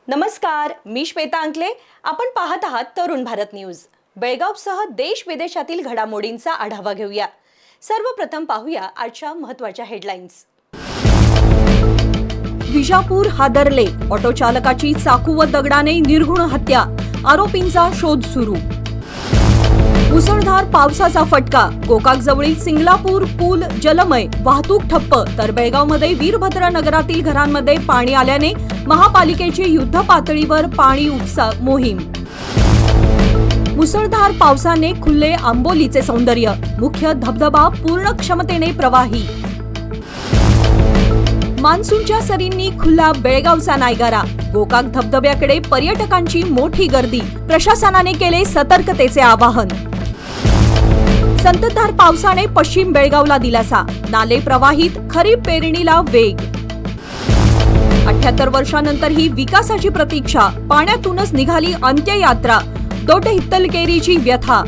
नमस्कार, मी श्वेता अंकले. आपण पाहत आहात तरुण भारत न्यूज. बेळगावसह देश विदेशातील घडामोडींचा आढावा घेऊया. सर्वप्रथम पाहूया आजच्या महत्त्वाच्या हेडलाईन्स. विजापूर हादरले, ऑटो चालकाची चाकू व दगडाने निर्घृण हत्या, आरोपींचा शोध सुरू. मुसळधार पावसाचा फटका, गोकाकजवळील सिंगलापूर पूल जलमय, वाहतूक ठप्प. तर बेळगावमध्ये वीरभद्र नगरातील घरांमध्ये पाणी आल्याने महापालिकेची युद्ध पातळीवर पाणी उपसा मोहीम. मुसळधार पावसाने खुलले आंबोलीचे सौंदर्य, मुख्य धबधबा पूर्ण क्षमतेने प्रवाही. मान्सूनच्या सरींनी खुलला बेळगावचा नायगारा, गोकाक धबधब्याकडे पर्यटकांची मोठी गर्दी. प्रशासनाने केले सतर्कतेचे आवाहन. संततधार पावसाने पश्चिम बेळगावला दिलासा, नाले प्रवाहित, खरीप पेरणीला वेग. 78 वर्षांनंतर ही विकासाची प्रतीक्षा, पाण्यातूनच निघाली अंत्ययात्रा, दोटे हित्तलकेरीची व्यथा.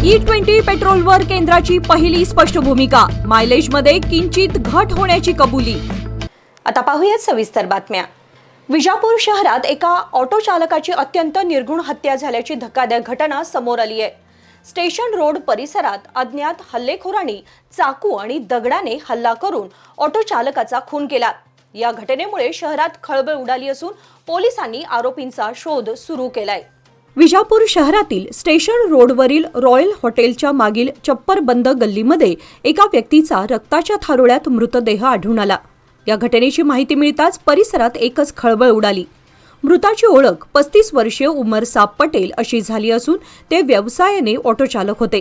E20 पेट्रोलवर केंद्राची पहिली स्पष्ट भूमिका, मायलेजमध्ये किंचित घट होण्याची कबुली. आता पाहूयात सविस्तर बातम्या. विजापूर शहरात एका ऑटो चालकाची अत्यंत निर्घृण हत्या झाल्याची धक्कादायक घटना समोर आली आहे. स्टेशन रोड परिसरात अज्ञात हल्लेखोरांनी चाकू आणि दगडाने हल्ला करून ऑटो चालकाचा खून केला. या घटनेमुळे शहरात खळबळ उडाली असून पोलिसांनी आरोपींचा शोध सुरू केलाय. विजापूर शहरातील स्टेशन रोडवरील रॉयल हॉटेलच्या मागील चप्पर बंद गल्लीमध्ये एका व्यक्तीचा रक्ताच्या थारोळ्यात मृतदेह आढळून आला. या घटनेची माहिती मिळताच परिसरात एकच खळबळ उडाली. मृताची ओळख 35 वर्षीय उमर साब पटेल अशी झाली असून ते व्यवसायाने ऑटो चालक होते.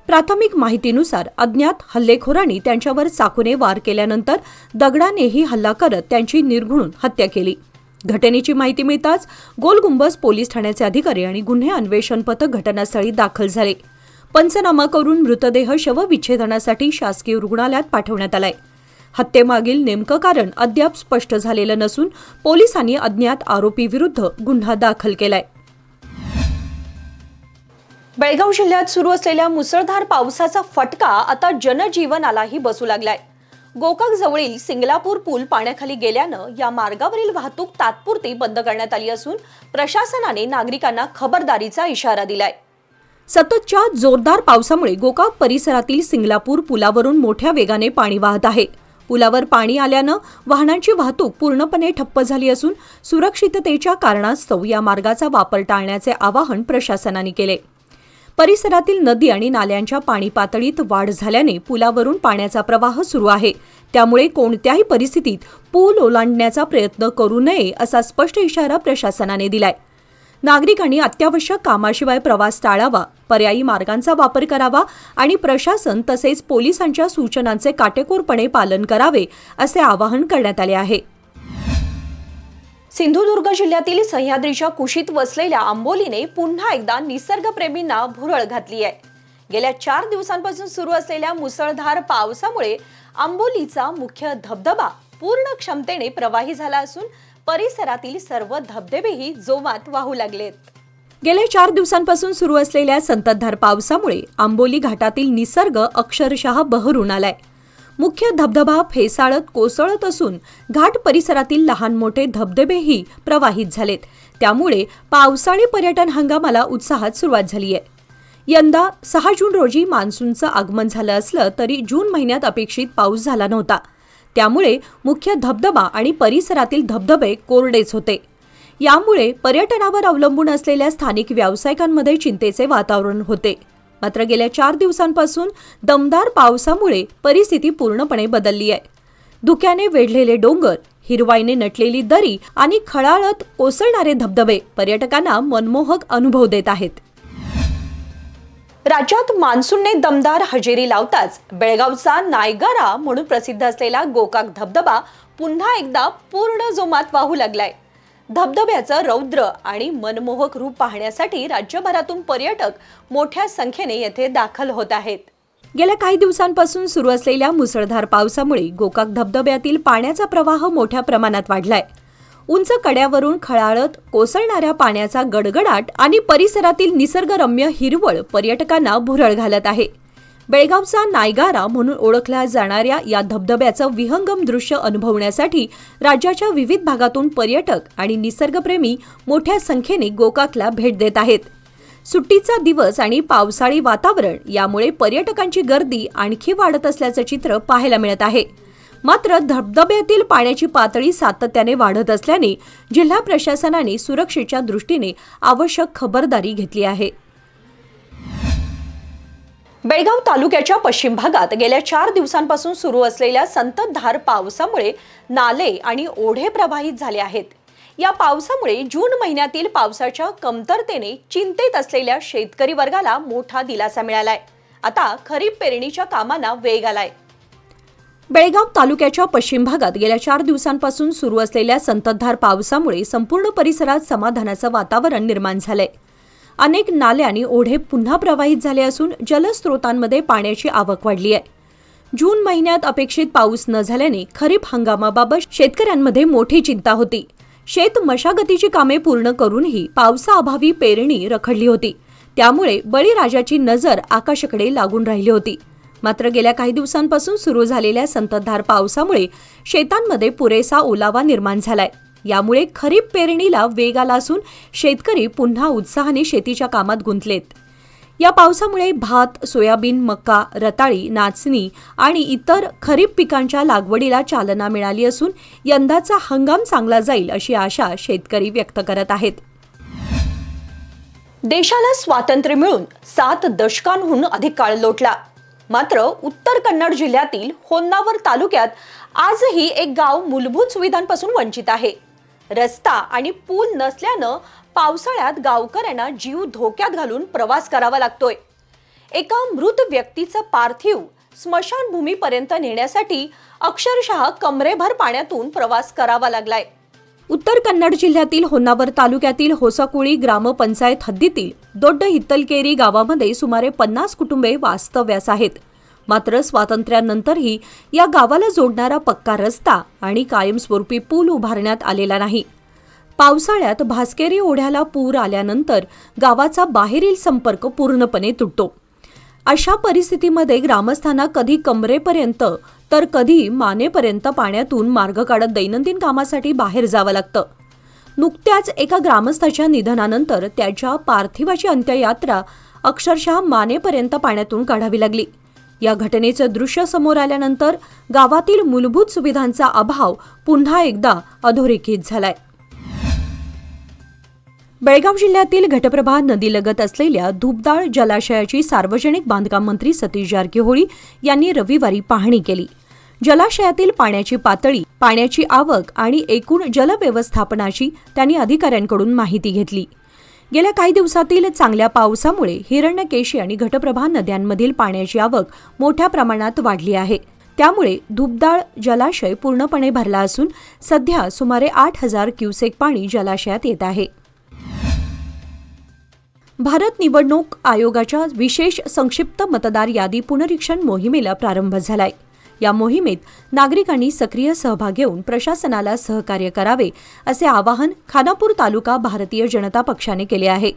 प्राथमिक माहितीनुसार अज्ञात हल्लेखोरांनी त्यांच्यावर चाकूने वार केल्यानंतर दगडानेही हल्ला करत त्यांची निर्घृण हत्या केली. घटनेची माहिती मिळताच गोलगुंबज पोलीस ठाण्याचे अधिकारी आणि गुन्हे अन्वेषण पथक घटनास्थळी दाखल झाले. पंचनामा करून मृतदेह शवविच्छेदनासाठी शासकीय रुग्णालयात पाठवण्यात आलाय. हत्येमागील नेमकं कारण अद्याप स्पष्ट झालेलं नसून पोलिसांनी अज्ञात आरोपी विरुद्ध गुन्हा दाखल केलाय. बेळगाव जिल्ह्यात सुरू असलेल्या मुसळधार पावसाचा फटका आता जनजीवनालाही बसू लागलाय. गोकाक जवळील सिंगलापूर पूल पाण्याखाली गेल्यानं या मार्गावरील वाहतूक तात्पुरती बंद करण्यात आली असून प्रशासनाने नागरिकांना खबरदारीचा इशारा दिलाय. सततच्या जोरदार पावसामुळे गोकाक परिसरातील सिंगलापूर पुलावरून मोठ्या वेगाने पाणी वाहत आहे. पुलावर पाणी आल्यानं वाहनांची वाहतूक पूर्णपणे ठप्प झाली असून सुरक्षिततेच्या कारणास्तव या मार्गाचा वापर टाळण्याचे आवाहन प्रशासनाने केले. परिसरातील नदी आणि नाल्यांच्या पाणी पातळीत वाढ झाल्याने पुलावरून पाण्याचा प्रवाह सुरू आहे. त्यामुळे कोणत्याही परिस्थितीत पूल ओलांडण्याचा प्रयत्न करू नये असा स्पष्ट इशारा प्रशासनाने दिलाय. नागरिकांनी अत्यावश्यक कामाशिवाय प्रवास टाळावा, पर्यायी मार्गांचा वापर करावा आणि प्रशासन तसेच पोलिसांच्या सूचनांचे काटेकोरपणे पालन करावे असे आवाहन करण्यात आले आहे. सिंधुदुर्ग जिल्ह्यातील सह्याद्रीच्या कुशीत वसलेल्या आंबोलीने पुन्हा एकदा निसर्गप्रेमींना भुरळ घातली आहे. गेल्या 4 दिवसांपासून सुरू असलेल्या मुसळधार पावसामुळे आंबोलीचा मुख्य धबधबा पूर्ण क्षमतेने प्रवाही झाला असून परिसरातील सर्व धबधबेही जोमात वाहू लागलेत. गेल्या 4 दिवसांपासून सुरू असलेल्या संततधार पावसामुळे आंबोली घाटातील निसर्ग अक्षरशः बहरून आलाय. मुख्य धबधबा फेसाळत कोसळत असून घाट परिसरातील लहान मोठे धबधबेही प्रवाहित झालेत. त्यामुळे पावसाळी पर्यटन हंगामाला उत्साहात सुरुवात झाली आहे. यंदा 6 जून रोजी मान्सूनचं आगमन झालं असलं तरी जून महिन्यात अपेक्षित पाऊस झाला नव्हता. त्यामुळे मुख्य धबधबा आणि परिसरातील धबधबे कोरडेच होते. यामुळे पर्यटनावर अवलंबून असलेल्या स्थानिक व्यावसायिकांमध्ये चिंतेचे वातावरण होते. मात्र गेल्या 4 दिवसांपासून दमदार पावसामुळे परिस्थिती पूर्णपणे बदलली आहे. धुक्याने वेढलेले डोंगर, हिरवाईने नटलेली दरी आणि खळाळत कोसळणारे धबधबे पर्यटकांना मनमोहक अनुभव देत आहेत. राज्यात मान्सूनने दमदार हजेरी लावताच बेळगावचा नायगारा म्हणून प्रसिद्ध असलेला गोकाक धबधबा पुन्हा एकदा पूर्ण जोमात वाहू लागलाय. धबधब्याचं रौद्र आणि मनमोहक रूप पाहण्यासाठी राज्यभरातून पर्यटक मोठ्या संख्येने येथे दाखल होत आहेत. गेल्या काही दिवसांपासून सुरू असलेल्या मुसळधार पावसामुळे गोकाक धबधब्यातील पाण्याचा प्रवाह मोठ्या प्रमाणात वाढलाय. उंच कड्यावरून खळाळत कोसळणाऱ्या पाण्याचा गडगडाट आणि परिसरातील निसर्गरम्य हिरवळ पर्यटकांना भुरळ घालत आहे. बेळगावचा नायगारा म्हणून ओळखल्या जाणाऱ्या या धबधब्याचं विहंगम दृश्य अनुभवण्यासाठी राज्याच्या विविध भागातून पर्यटक आणि निसर्गप्रेमी मोठ्या संख्येने गोकाकला भेट देत आहेत. सुट्टीचा दिवस आणि पावसाळी वातावरण यामुळे पर्यटकांची गर्दी आणखी वाढत असल्याचं चित्र पाहायला मिळत आहे. मात्र धबधब्यातील पाण्याची पातळी सातत्याने वाढत असल्याने जिल्हा प्रशासनाने सुरक्षेच्या दृष्टीने आवश्यक खबरदारी घेतली आहे. बेळगाव तालुक्याच्या पश्चिम भागात गेल्या 4 दिवसांपासून सुरू असलेल्या संततधार पावसामुळे नाले आणि ओढे प्रवाहित झाले आहेत. या पावसामुळे जून महिन्यातील पावसाच्या कमतरतेने चिंतेत असलेल्या शेतकरी वर्गाला मोठा दिलासा मिळालाय. आता खरीप पेरणीच्या कामांना वेग आलाय. बेळगाव तालुक्याच्या पश्चिम भागात गेल्या 4 दिवसांपासून सुरू असलेल्या संततधार पावसामुळे संपूर्ण परिसरात समाधानाचं वातावरण निर्माण झालंय. अनेक नाले आणि ओढे पुन्हा प्रवाहित झाले असून जलस्रोतांमध्ये पाण्याची आवक वाढली आहे. जून महिन्यात अपेक्षित पाऊस न झाल्याने खरीप हंगामाबाबत शेतकऱ्यांमध्ये मोठी चिंता होती. शेत मशागतीची कामे पूर्ण करूनही पावसाअभावी पेरणी रखडली होती. त्यामुळे बळीराजाची नजर आकाशाकडे लागून राहिली होती. मात्र गेल्या काही दिवसांपासून सुरू झालेल्या संततधार पावसामुळे शेतांमध्ये पुरेसा ओलावा निर्माण झालाय. यामुळे खरीप पेरणीला वेग आला असून शेतकरी पुन्हा उत्साहाने शेतीच्या कामात गुंतलेत. या पावसामुळे भात, सोयाबीन, मका, रताळी, नाचणी आणि इतर खरीप पिकांच्या लागवडीला चालना मिळाली असून यंदाचा हंगाम चांगला जाईल अशी आशा शेतकरी व्यक्त करत आहेत. देशाला स्वातंत्र्य मिळून 7 दशकांहून अधिक काळ लोटला. मात्र उत्तर कन्नड जिल्ह्यातील होन्नावर तालुक्यात आजही एक गाव मूलभूत सुविधांपासून वंचित आहे. रस्ता आणि पूल नसल्यानं पावसाळ्यात गावकऱ्यांना जीव धोक्यात घालून प्रवास करावा लागतोय. एका मृत व्यक्तीचं पार्थिव स्मशानभूमीपर्यंत नेण्यासाठी अक्षरशः कमरेभर पाण्यातून प्रवास करावा लागलाय. उत्तर कन्नड जिल्ह्यातील होन्नावर तालुक्यातील होसाकुळी ग्रामपंचायत हद्दीतील दोड्ड हित्तलकेरी गावामध्ये सुमारे 50 कुटुंबे वास्तव्यास आहेत. मात्र स्वातंत्र्यानंतरही या गावाला जोडणारा पक्का रस्ता आणि कायमस्वरूपी पूल उभारण्यात आलेला नाही. पावसाळ्यात भास्केरी ओढ्याला पूर आल्यानंतर गावाचा बाहेरील संपर्क पूर्णपणे तुटतो. अशा परिस्थितीमध्ये ग्रामस्थांना कधी कमरेपर्यंत तर कधी मानेपर्यंत पाण्यातून मार्ग काढत दैनंदिन कामासाठी बाहेर जावं लागतं. नुकत्याच एका ग्रामस्थाच्या निधनानंतर त्याच्या पार्थिवाची अंत्ययात्रा अक्षरशः मानेपर्यंत पाण्यातून काढावी लागली. या घटनेचं दृश्य समोर आल्यानंतर गावातील मूलभूत सुविधांचा अभाव पुन्हा एकदा अधोरेखित झालाय. बेळगाव जिल्ह्यातील घटप्रभा नदीलगत असलेल्या धूपदाळ जलाशयाची सार्वजनिक बांधकाम मंत्री सतीश जारकीहोळी यांनी रविवारी पाहणी केली. जलाशयातील पाण्याची पातळी, पाण्याची आवक आणि एकूण जलव्यवस्थापनाची त्यांनी अधिकाऱ्यांकडून माहिती घेतली. गेल्या काही दिवसातील चांगल्या पावसामुळे हिरण्यकेशी आणि घटप्रभा नद्यांमधील पाण्याची आवक मोठ्या प्रमाणात वाढली आहे. त्यामुळे धूपदाळ जलाशय पूर्णपणे भरला असून सध्या सुमारे 8,000 क्युसेक पाणी जलाशयात येत आहे. भारत निवडणूक आयोगाच्या विशेष संक्षिप्त मतदार यादी पुनरीक्षण मोहिमेला प्रारंभ झालाय. या मोहिमेत नागरिकांनी सक्रिय सहभाग घेऊन प्रशासनाला सहकार्य करावे असे आवाहन खानापूर तालुका भारतीय जनता पक्षाने केले आहे.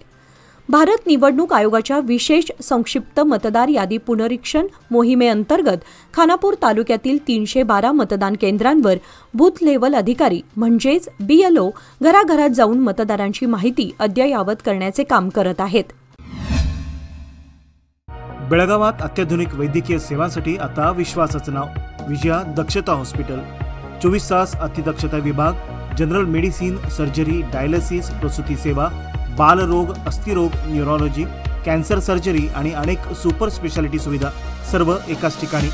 भारत निवडणूक आयोगाच्या विशेष संक्षिप्त मतदार यादी पुनरीक्षण मोहिमेअंतर्गत खानापूर तालुक्यातील 312 मतदान केंद्रांवर बूथ लेव्हल अधिकारी म्हणजेच BLO घराघरात जाऊन मतदारांची माहिती अद्ययावत करण्याचे काम करत आहेत. बेळगावात अत्याधुनिक वैद्यकीय सेवांसाठी आता विश्वासाचं नाव विजया दक्षता हॉस्पिटल. 24 तास अतिदक्षता विभाग, जनरल मेडिसिन, सर्जरी, डायलिसिस, प्रसूती सेवा, बालरोग, अस्थिरोग, न्यूरोलॉजी, कॅन्सर सर्जरी आणि अनेक सुपर स्पेशालिटी सुविधा सर्व एकाच ठिकाणी.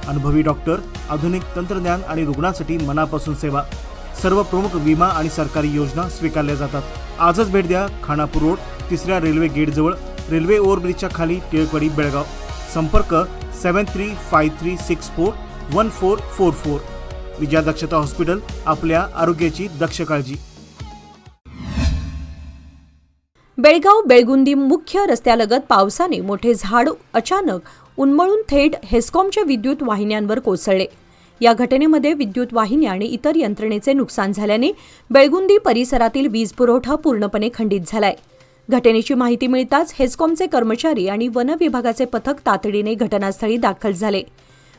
अनुभवी डॉक्टर, आधुनिक तंत्रज्ञान आणि रुग्णांसाठी मनापासून सेवा. सर्व प्रमुख विमा आणि सरकारी योजना स्वीकारल्या जातात. आजच भेट द्या. खानापूर रोड, 3ऱ्या रेल्वे गेटजवळ, रेल्वे ओव्हरब्रिजच्या खाली, टिळकवाडी, बेळगाव. संपर्क 7353641444. विजया दक्षता हॉस्पिटल, आपल्या आरोग्याची दक्ष काळजी. बेळगाव बेळगुंदी मुख्य रस्त्यालगत पावसाने मोठे झाड अचानक उन्मळून थेट हेस्कॉमच्या विद्युत वाहिन्यांवर कोसळले. या घटनेमध्ये विद्युत वाहिन्या आणि इतर यंत्रणेचे नुकसान झाल्याने बेळगुंदी परिसरातील वीज पुरवठा पूर्णपणे खंडित झालाय. घटनेची माहिती मिळताच हेस्कॉमचे कर्मचारी आणि वन विभागाचे पथक तातडीने घटनास्थळी दाखल झाले.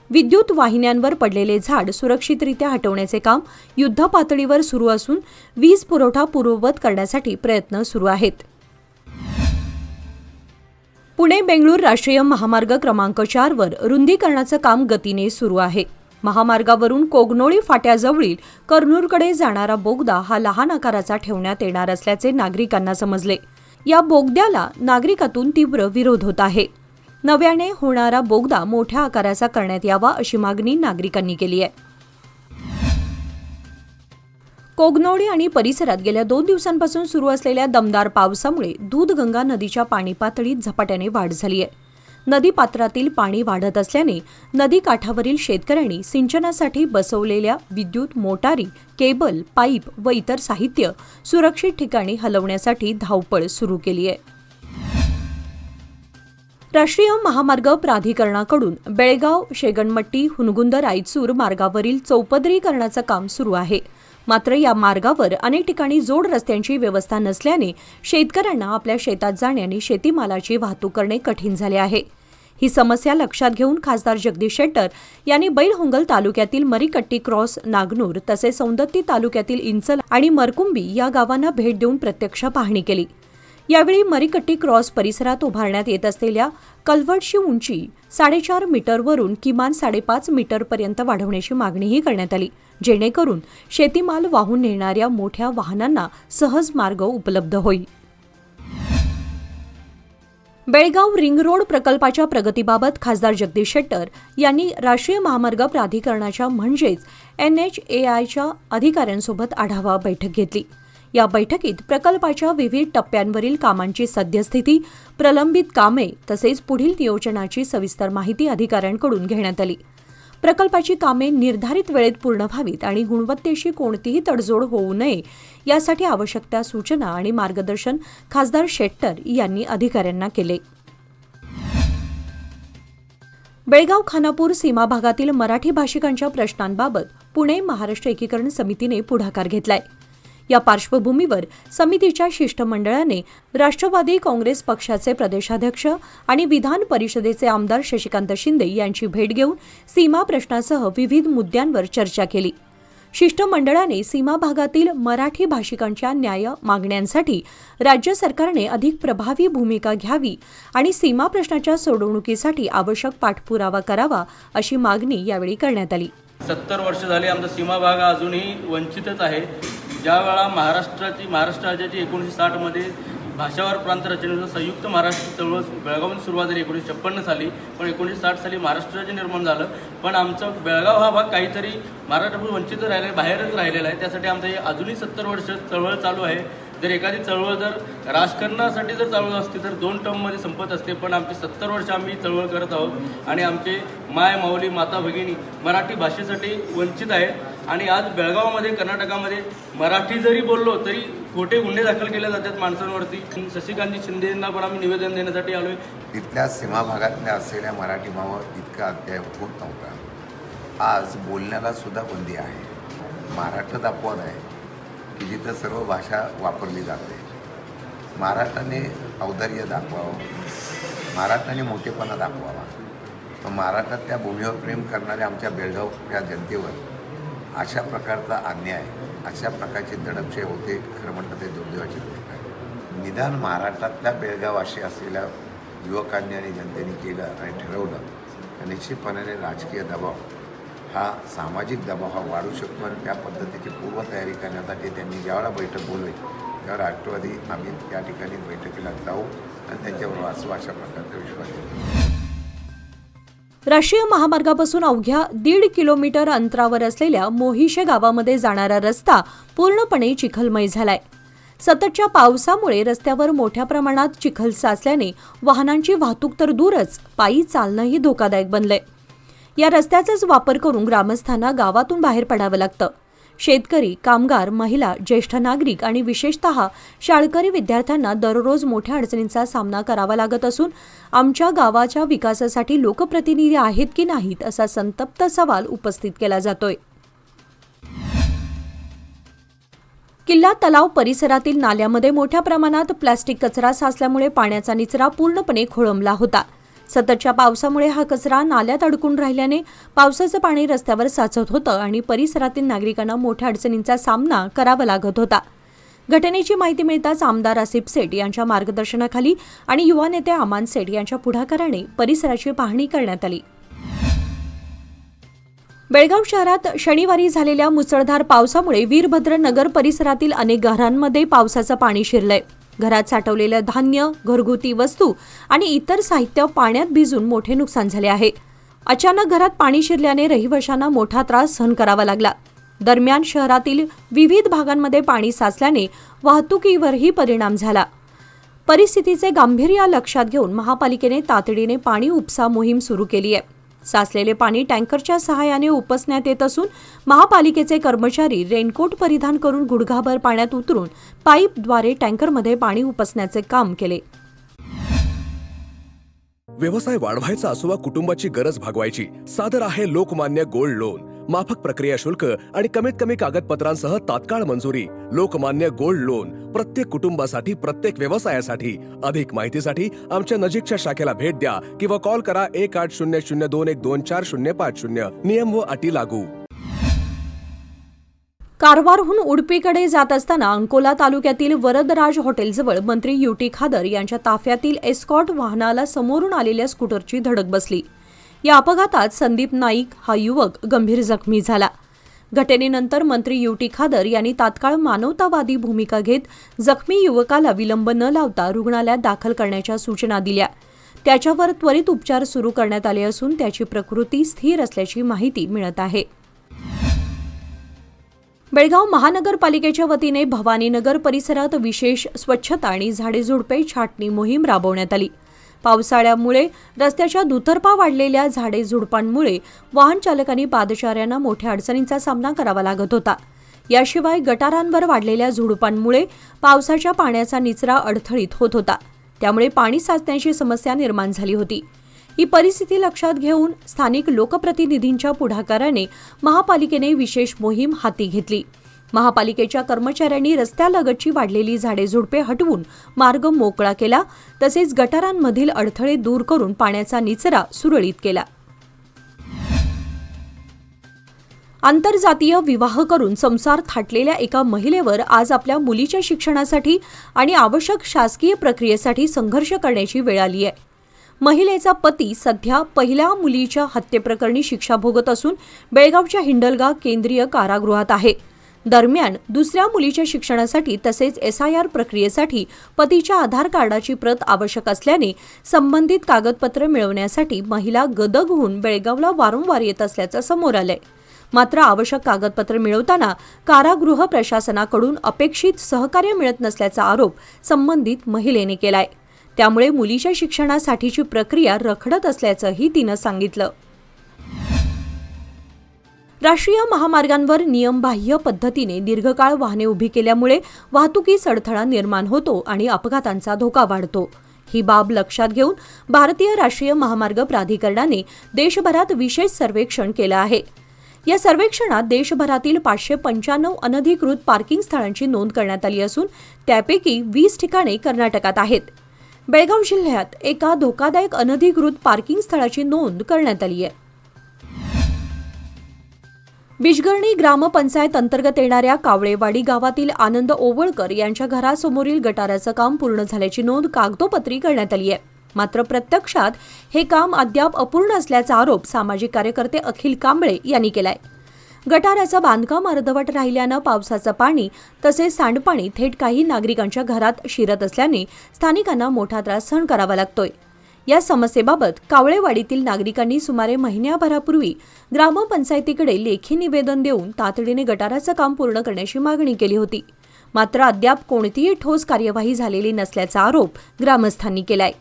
विद्युत वाहिन्यांवर पडलेले झाड सुरक्षितरित्या हटवण्याचे काम युद्धपातळीवर सुरू असून वीज पुरवठा पूर्ववत करण्यासाठी प्रयत्न सुरू आहेत. पुणे-बेंगळूर राष्ट्रीय महामार्ग क्रमांक 4 वर रुंदीकरणाचं काम गतीने सुरू आहे. महामार्गावरून कोगनोळी फाट्याजवळील कर्नूरकडे जाणारा बोगदा हा लहान आकाराचा ठेवण्यात येणार असल्याचे नागरिकांना समजले. या बोगद्याला नागरिकातून तीव्र विरोध होत आहे. नव्याने होणारा बोगदा मोठ्या आकाराचा करण्यात यावा अशी मागणी नागरिकांनी केली आहे. कोगनोळी आणि परिसरात गेल्या 2 दिवसांपासून सुरू असलेल्या दमदार पावसामुळे दूधगंगा नदीच्या पाणी पातळीत झपाट्याने वाढ झाली आहे. नदीपात्रातील पाणी वाढत असल्याने नदीकाठावरील शेतकऱ्यांनी सिंचनासाठी बसवलेल्या विद्युत मोटारी, केबल, पाईप व इतर साहित्य सुरक्षित ठिकाणी हलवण्यासाठी धावपळ सुरू केली आहे. राष्ट्रीय महामार्ग प्राधिकरणाकडून बेळगाव, शेगणमट्टी, हुनगुंद, रायचूर मार्गावरील चौपदरीकरणाचं काम सुरू आहे. मात्र या मार्गावर अनेक ठिकाणी जोड रस्त्यांची व्यवस्था नसल्याने शेतकऱ्यांना आपल्या शेतात जाणे आणि शेतीमालाची वाहतूक करणे कठीण झाले आहे. ही समस्या लक्षात घेऊन खासदार जगदीश शेट्टर यांनी बैलहोंगल तालुक्यातील मरीकट्टी क्रॉस, नागनूर तसेच सौंदत्ती तालुक्यातील इंचल आणि मरकुंबी या गावांना भेट देऊन प्रत्यक्ष पाहणी केली. यावेळी मरीकट्टी क्रॉस परिसरात उभारण्यात येत असलेल्या कल्व्हर्टची उंची 4.5 मीटरवरून किमान 5.5 मीटरपर्यंत वाढवण्याची मागणीही करण्यात आली, जेणेकरून शेतीमाल वाहून नेणाऱ्या मोठ्या वाहनांना सहज मार्ग उपलब्ध होईल. बेळगाव रिंग रोड प्रकल्पाच्या प्रगतीबाबत खासदार जगदीश शेट्टर यांनी राष्ट्रीय महामार्ग प्राधिकरणाच्या म्हणजेच NHAIच्या अधिकाऱ्यांसोबत आढावा बैठक घेतली. या बैठकीत प्रकल्पाच्या विविध टप्प्यांवरील कामांची सद्यस्थिती, प्रलंबित कामे तसेच पुढील नियोजनाची सविस्तर माहिती अधिकाऱ्यांकडून घेण्यात आली. प्रकल्पाची कामे निर्धारित वेळेत पूर्ण व्हावीत आणि गुणवत्तेशी कोणतीही तडजोड होऊ नये यासाठी आवश्यक त्या सूचना आणि मार्गदर्शन खासदार शेट्टर यांनी अधिकाऱ्यांना केले. बेळगाव खानापूर सीमा भागातील मराठी भाषिकांच्या प्रश्नांबाबत पुणे महाराष्ट्र एकीकरण समितीने पुढाकार घेतलाय. या पार्श्वभूमीवर समितीच्या शिष्टमंडळाने राष्ट्रवादी काँग्रेस पक्षाचे प्रदेशाध्यक्ष आणि विधान परिषदेचे आमदार शशिकांत शिंदे यांची भेट घेऊन सीमा प्रश्नासह विविध मुद्द्यांवर चर्चा केली. शिष्टमंडळाने सीमा भागातील मराठी भाषिकांच्या न्याय मागण्यांसाठी राज्य सरकारने अधिक प्रभावी भूमिका घ्यावी आणि सीमा प्रश्नाच्या सोडवणुकीसाठी आवश्यक पाठपुरावा करावा अशी मागणी यावेळी करण्यात आली. 70 वर्ष झाली आमचा सीमा भाग अजूनही वंचितच आहे. ज्यावेळा महाराष्ट्र राज्याची 1960 मध्ये भाषावार प्रांत रचनेचं संयुक्त महाराष्ट्र चळवळ बेळगावमध्ये सुरुवात झाली 1956 साली. पण 1960 साली महाराष्ट्र राज्य निर्माण झालं. पण आमचं बेळगाव हा भाग काहीतरी महाराष्ट्रापासून वंचित राहिला, बाहेरच राहिलेला आहे. त्यासाठी आमचं हे अजूनही 70 वर्ष चळवळ चालू आहे. जर एखादी चळवळ जर राजकारणासाठी जर चालू असते तर 2 टर्ममध्ये संपत असते. पण आमची 70 वर्ष आम्ही चळवळ करत आहोत आणि आमचे माय, माऊली, माता, भगिनी मराठी भाषेसाठी वंचित आहेत. आणि आज बेळगावमध्ये, कर्नाटकामध्ये मराठी जरी बोललो तरी खोटे गुन्हे दाखल केले जातात माणसांवरती. शशिकांत शिंदेंना पण आम्ही निवेदन देण्यासाठी आलोय. तिथल्या सीमा भागातल्या असलेल्या मराठी भावावर इतका अध्याय होत नव्हता. आज बोलण्याला सुद्धा बंदी आहे. महाराष्ट्रात अपवाद आहे की जिथं सर्व भाषा वापरली जाते. महाराष्ट्राने औदार्य दाखवावं, महाराष्ट्राने मोठेपणा दाखवावा. पण महाराष्ट्रातल्या भूमीवर प्रेम करणाऱ्या आमच्या बेळगाव या जनतेवर अशा प्रकारचा अन्याय, अशा प्रकारची दडपशाही होते, खरं म्हणतं ते दुर्दैवाची गोष्ट आहे. निदान महाराष्ट्रातल्या बेळगावाशी असलेल्या युवकांनी आणि जनतेने केलं आणि ठरवलं तर निश्चितपणाने राजकीय दबाव हा, सामाजिक दबाव हा वाढू शकतो आणि त्या पद्धतीची पूर्वतयारी करण्यासाठी त्यांनी ज्यावेळेला बैठक बोलवली त्यावेळेला राष्ट्रवादी आम्ही त्या ठिकाणी बैठकीला जाऊ आणि त्यांच्याबरोबर असं अशा प्रकारचा विश्वास ठेवू. राष्ट्रीय महामार्गापासून अवघ्या 1.5 किलोमीटर अंतरावर असलेल्या मोहिशे गावामध्ये जाणारा रस्ता पूर्णपणे चिखलमय झालाय. सततच्या पावसामुळे रस्त्यावर मोठ्या प्रमाणात चिखल साचल्याने वाहनांची वाहतूक तर दूरच, पायी चालणंही धोकादायक बनलंय. या रस्त्याचाच वापर करून ग्रामस्थांना गावातून बाहेर पडावं लागतं. शेतकरी, कामगार, महिला, ज्येष्ठ नागरिक आणि विशेषतः शाळकरी विद्यार्थ्यांना दररोज मोठ्या अडचणींचा सामना करावा लागत असून आमच्या गावाच्या विकासासाठी लोकप्रतिनिधी आहेत की नाहीत असा संतप्त सवाल उपस्थित केला जातोय. किल्ला तलाव परिसरातील नाल्यामध्ये मोठ्या प्रमाणात प्लास्टिक कचरा साचल्यामुळे पाण्याचा निचरा पूर्णपणे खोळंबला होता. सततच्या पावसामुळे हा कचरा नाल्यात अडकून राहिल्याने पावसाचं पाणी रस्त्यावर साचत होतं आणि परिसरातील नागरिकांना मोठ्या अडचणींचा सामना करावा लागत होता. घटनेची माहिती मिळताच आमदार आसिफ सेठ यांच्या मार्गदर्शनाखाली आणि युवा नेते अमान सेठ यांच्या पुढाकाराने परिसराची पाहणी करण्यात आली. बेळगाव शहरात शनिवारी झालेल्या मुसळधार पावसामुळे वीरभद्र नगर परिसरातील अनेक घरांमध्ये पावसाचं पाणी शिरलंय. घरात साठवलेलं धान्य, घरगुती वस्तू आणि इतर साहित्य पाण्यात भिजून मोठे नुकसान झाले आहे. अचानक घरात पाणी शिरल्याने रहिवाशांना मोठा त्रास सहन करावा लागला. दरम्यान शहरातील विविध भागांमध्ये पाणी साचल्याने वाहतुकीवरही परिणाम झाला. परिस्थितीचे गांभीर्य लक्षात घेऊन महापालिकेने तातडीने पाणी उपसा मोहीम सुरू केली आहे. साचलेले पाणी टँकरच्या सहाय्याने उपसण्यात येत असून महापालिकेचे कर्मचारी रेनकोट परिधान करून गुडघाभर पाण्यात उतरून पाईपद्वारे टँकरमध्ये पाणी उपसण्याचे काम केले. व्यवसाय वाढवायचा असो वा कुटुंबाची गरज भागवायची, सादर आहे लोकमान्य गोल्ड लोन. माफक प्रक्रिया शुल्क आणि कमीत कमी कागदपत्रांसह तात्काळ मंजुरी. लोकमान्य गोल्ड लोन प्रत्येक कुटुंबासाठी, प्रत्येक व्यवसायासाठी. अधिक माहितीसाठी आमच्या नजीकच्या शाखेला भेट द्या किंवा कॉल करा 1800212450. नियम व अटी लागू. कारवारहून उडपीकडे जात असताना अंकोला तालुक्यातील वरदराज हॉटेलजवळ मंत्री युटी खादर यांच्या ताफ्यातील एस्कॉर्ट वाहनाला समोरून आलेल्या स्कूटरची धडक बसली. या अपघातात संदीप नाईक हा युवक गंभीर जखमी झाला. घटनेनंतर मंत्री युटी खादर यांनी तात्काळ मानवतावादी भूमिका घेत जखमी युवकाला विलंब न लावता रुग्णालयात दाखल करण्याच्या सूचना दिल्या. त्याच्यावर त्वरित उपचार सुरू करण्यात आले असून त्याची प्रकृती स्थिर असल्याची माहिती मिळत आहे. बेळगाव महानगरपालिकेच्या वतीने भवानीनगर परिसरात विशेष स्वच्छता आणि झाडेझुडपे छाटणी मोहीम राबवण्यात आली. पावसाळ्यामुळे रस्त्याच्या दुतर्फा वाढलेल्या झाडेझुडपांमुळे वाहन चालकांनी पादचाऱ्यांना मोठ्या अडचणींचा सामना करावा लागत होता. याशिवाय गटारांवर वाढलेल्या झुडपांमुळे पावसाच्या पाण्याचा निचरा अडथळीत होत होता. त्यामुळे पाणी साचण्याची समस्या निर्माण झाली होती. ही परिस्थिती लक्षात घेऊन स्थानिक लोकप्रतिनिधींच्या पुढाकाराने महापालिकेने विशेष मोहीम हाती घेतली. महापालिकेच्या कर्मचाऱ्यांनी रस्त्यालगतची वाढलेली झाडेझुडपे हटवून मार्ग मोकळा केला. तसेच गटारांमधील अडथळे दूर करून पाण्याचा निचरा सुरळीत केला. आंतरजातीय विवाह करून संसार थाटलेल्या एका महिलेवर आज आपल्या मुलीच्या शिक्षणासाठी आणि आवश्यक शासकीय प्रक्रियेसाठी संघर्ष करण्याची वेळ आली आहे. महिलेचा पती सध्या पहिल्या मुलीच्या हत्येप्रकरणी शिक्षा भोगत असून बेळगावच्या हिंडलगा केंद्रीय कारागृहात आहे. दरम्यान दुसऱ्या मुलीच्या शिक्षणासाठी तसेच SIR प्रक्रियेसाठी पतीच्या आधार कार्डाची प्रत आवश्यक असल्याने संबंधित कागदपत्र मिळवण्यासाठी महिला गदग होऊन बेळगावला वारंवार येत असल्याचं समोर आलंय. मात्र आवश्यक कागदपत्र मिळवताना कारागृह प्रशासनाकडून अपेक्षित सहकार्य मिळत नसल्याचा आरोप संबंधित महिलेने केलाय. त्यामुळे मुलीच्या शिक्षणासाठीची प्रक्रिया रखडत असल्याचंही तिनं सांगितलं. राष्ट्रीय महामार्गांवर नियमबाह्य पद्धतीने दीर्घकाळ वाहने उभी केल्यामुळे वाहतुकीस अडथळा निर्माण होतो आणि अपघातांचा धोका वाढतो. ही बाब लक्षात घेऊन भारतीय राष्ट्रीय महामार्ग प्राधिकरणाने देशभरात विशेष सर्वेक्षण केलं आहे. या सर्वेक्षणात देशभरातील 595 अनधिकृत पार्किंग स्थळांची नोंद करण्यात आली असून त्यापैकी 20 ठिकाणे कर्नाटकात आहेत. बेळगाव जिल्ह्यात एका धोकादायक अनधिकृत पार्किंग स्थळाची नोंद करण्यात आली आहे. बिजगर्णी ग्रामपंचायत अंतर्गत येणाऱ्या कावळेवाडी गावातील आनंद ओवळकर यांच्या घरासमोरील गटाराचं काम पूर्ण झाल्याची नोंद कागदोपत्री करण्यात आली आहे. मात्र प्रत्यक्षात हे काम अद्याप अपूर्ण असल्याचा आरोप सामाजिक कार्यकर्ते अखिल कांबळे यांनी केलाय. गटाराचं बांधकाम अर्धवट राहिल्यानं पावसाचं पाणी तसेच सांडपाणी थेट काही नागरिकांच्या घरात शिरत असल्याने स्थानिकांना मोठा त्रास सहन करावा लागतोय. या समस्येबाबत कावळेवाडीतील नागरिकांनी सुमारे महिन्याभरापूर्वी ग्रामपंचायतीकडे लेखी निवेदन देऊन तातडीने गटाराचं काम पूर्ण करण्याची मागणी केली होती. मात्र अद्याप कोणतीही ठोस कार्यवाही झालेली नसल्याचा आरोप ग्रामस्थांनी केलाय.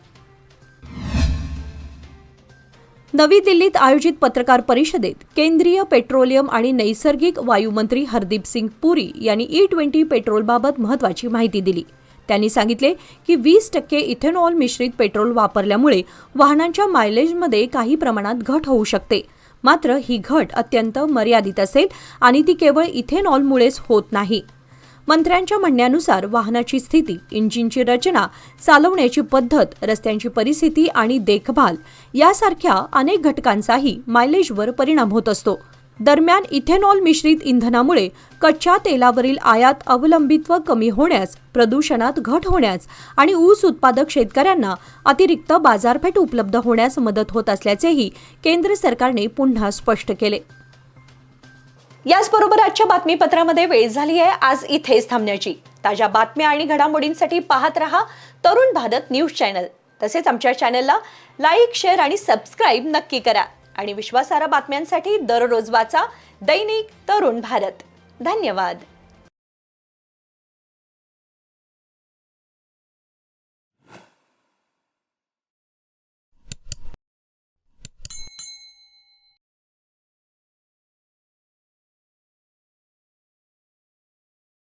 नवी दिल्लीत आयोजित पत्रकार परिषदेत केंद्रीय पेट्रोलियम आणि नैसर्गिक वायूमंत्री हरदीप सिंग पुरी यांनी E20 पेट्रोलबाबत महत्त्वाची माहिती दिली. त्यांनी सांगितले की 20% इथेनॉल मिश्रित पेट्रोल वापरल्यामुळे वाहनांच्या मायलेजमध्ये काही प्रमाणात घट होऊ शकते. मात्र ही घट अत्यंत मर्यादित असेल आणि ती केवळ इथेनॉलमुळेच होत नाही. मंत्र्यांच्या म्हणण्यानुसार वाहनाची स्थिती, इंजिनची रचना, चालवण्याची पद्धत, रस्त्यांची परिस्थिती आणि देखभाल यासारख्या अनेक घटकांचाही मायलेजवर परिणाम होत असतो. दरम्यान इथेनॉल मिश्रित इंधनामुळे कच्च्या तेलावरील आयात अवलंबित्व कमी होण्यास, प्रदूषणात घट होण्यास आणि ऊस उत्पादक शेतकऱ्यांना अतिरिक्त बाजारपेठ उपलब्ध होण्यास मदत होत असल्याचेही केंद्र सरकारने पुन्हा स्पष्ट केले. याचबरोबर आजच्या बातमीपत्रामध्ये वेळ झाली आहे आज इथेच थांबण्याची. ताज्या बातम्या आणि घडामोडींसाठी पाहत रहा तरुण भारत न्यूज चॅनल. तसेच आमच्या चॅनलला लाईक, शेअर आणि सबस्क्राईब नक्की करा. आणि विश्वासार्ह बातम्यांसाठी दररोज वाचा दैनिक तरुण भारत. धन्यवाद.